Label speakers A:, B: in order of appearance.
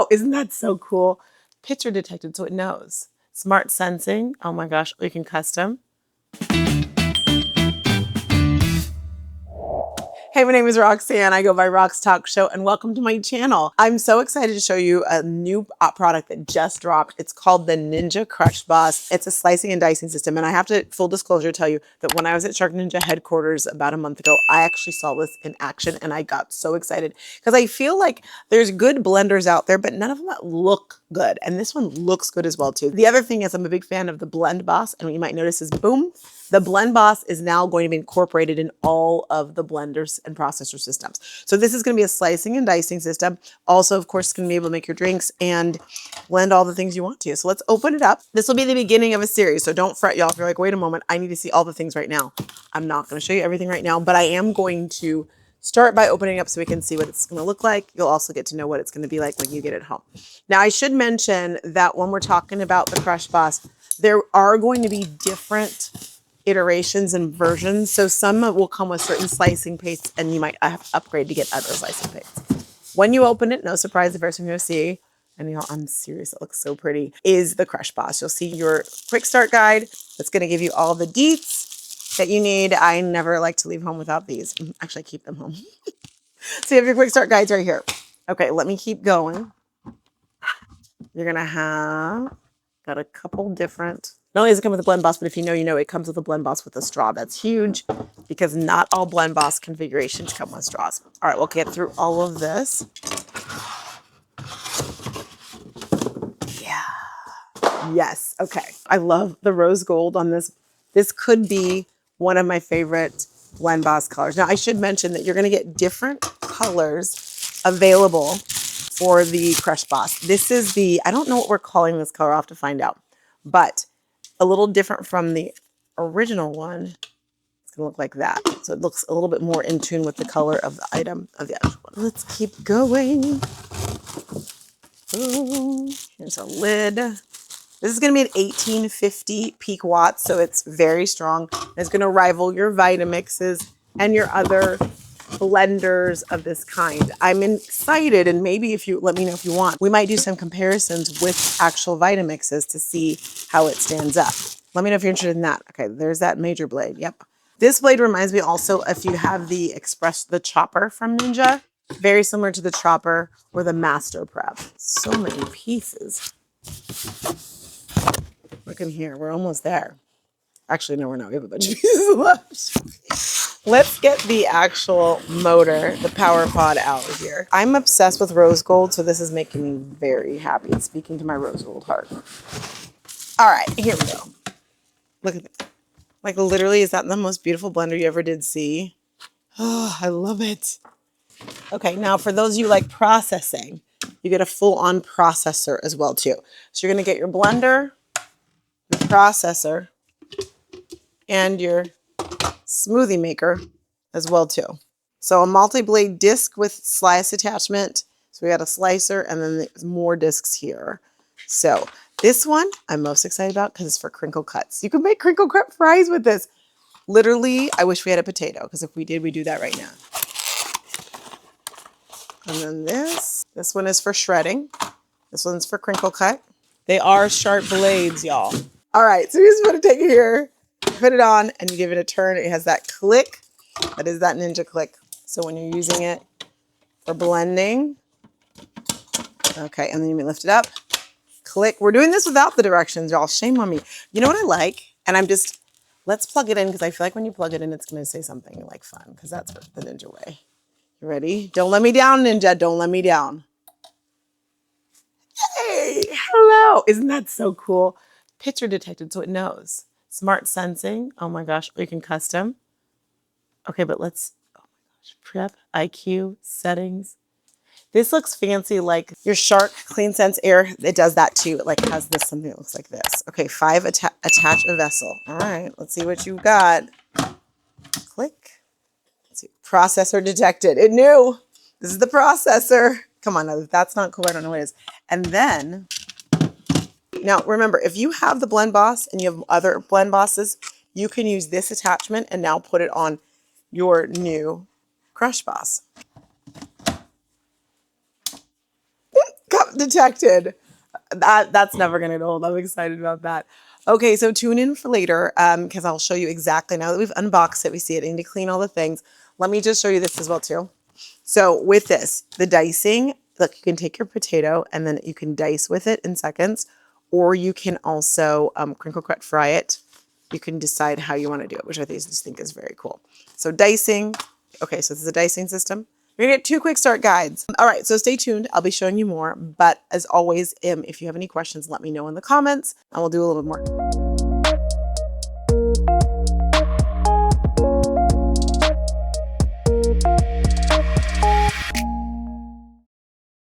A: Hello, isn't that so cool? Picture detected, so it knows. Smart sensing. Oh my gosh, we can custom. Hey, my name is Roxanne. I go by Rox Talk Show, and welcome to my channel. I'm so excited to show you a new product that just dropped. It's called the Ninja Crush Boss. It's a slicing and dicing system, and I have to, full disclosure, tell you that when I was at Shark Ninja headquarters about a month ago, I actually saw this in action, and I got so excited because I feel like there's good blenders out there, but none of them look good, and this one looks good as well too. The other thing is I'm a big fan of the Blend Boss, and what you might notice is, boom, the Blend Boss is now going to be incorporated in all of the blenders and processor systems. So this is going to be a slicing and dicing system. Also, of course, it's going to be able to make your drinks and blend all the things you want to. So let's open it up. This will be the beginning of a series. So don't fret, y'all. If you're like, wait a moment, I need to see all the things right now. I'm not going to show you everything right now, but I am going to start by opening up so we can see what it's going to look like. You'll also get to know what it's going to be like when you get it home. Now, I should mention that when we're talking about the Crush Boss, there are going to be different iterations and versions. So some will come with certain slicing pastes, and you might have to upgrade to get other slicing pastes. When you open it, no surprise, the first thing you'll see, and y'all, I'm serious, it looks so pretty, is the Crush Boss. You'll see your quick start guide that's going to give you all the deets that you need. I never like to leave home without these. Actually, I keep them home. So you have your quick start guides right here. Okay, let me keep going. You're going to have got a couple different. Not only does it come with a Blend Boss, but if you know, you know, it comes with a Blend Boss with a straw. That's huge because not all Blend Boss configurations come with straws. All right, we'll get through all of this. Yeah. Yes. Okay. I love the rose gold on this. This could be one of my favorite Blend Boss colors. Now, I should mention that you're going to get different colors available for the Crush Boss. This is the, I don't know what we're calling this color. I'll have to find out, but a little different from the original one. It's gonna look like that. So it looks a little bit more in tune with the color of the item of the actual one. Let's keep going. Boom. Here's a lid. This is gonna be an 1850 peak watts, so it's very strong. It's gonna rival your Vitamixes and your other blenders of this kind. I'm excited, and maybe if you let me know if you want, we might do some comparisons with actual Vitamixes to see how it stands up. Let me know if you're interested in that. Okay, there's that major blade. Yep. This blade reminds me also if you have the the chopper from Ninja, very similar to the chopper or the Master Prep. So many pieces. Look in here, we're almost there. Actually, no, we're not. We have a bunch of pieces left. Let's get the actual motor, the power pod out of here. I'm obsessed with rose gold, so this is making me very happy. It's speaking to my rose gold heart. All right, here we go. Look at this. Like literally, is that the most beautiful blender you ever did see? Oh, I love it. Okay, now for those of you like processing, you get a full-on processor as well too. So you're gonna get your blender, your processor, and your smoothie maker as well too. So a multi-blade disc with slice attachment. So we got a slicer and then there's more discs here. So this one I'm most excited about because it's for crinkle cuts. You can make crinkle cut fries with this. Literally, I wish we had a potato because if we did, we do that right now. And then this one is for shredding. This one's for crinkle cut. They are sharp blades, y'all. All right, so you just want to take it here, put it on, and you give it a turn. It has that click. That is that Ninja click. So when you're using it for blending, okay, and then you may lift it up, click. We're doing this without the directions, y'all. Shame on me. You know what I like? And I'm just, let's plug it in because I feel like when you plug it in, it's going to say something like fun because that's the Ninja way. You ready? Don't let me down, Ninja. Don't let me down. Hey, hello. Isn't that so cool? Picture detected, so it knows. Smart sensing. Oh my gosh, we can custom. Okay, but let's, oh my gosh, prep, IQ, settings. This looks fancy like your Shark Clean Sense Air. It does that too. It like has this, something that looks like this. Okay, 5, attach a vessel. All right, let's see what you've got. Click. Let's see, processor detected. It knew. This is the processor. Come on, if that's not cool, I don't know what it is. And then, now remember, if you have the Blend Boss and you have other Blend Bosses, you can use this attachment and now put it on your new Crush Boss. Come detected. That's never gonna get old. I'm excited about that. Okay, so tune in for later because I'll show you exactly now that we've unboxed it. We see it. I need to clean all the things. Let me just show you this as well too. So with this, the dicing, look, you can take your potato and then you can dice with it in seconds, or you can also crinkle cut fry it. You can decide how you want to do it, which I just think is very cool. So dicing. Okay, so this is a dicing system. You're gonna get 2 quick start guides. All right, so stay tuned. I'll be showing you more. But as always, if you have any questions, let me know in the comments and we'll do a little bit more.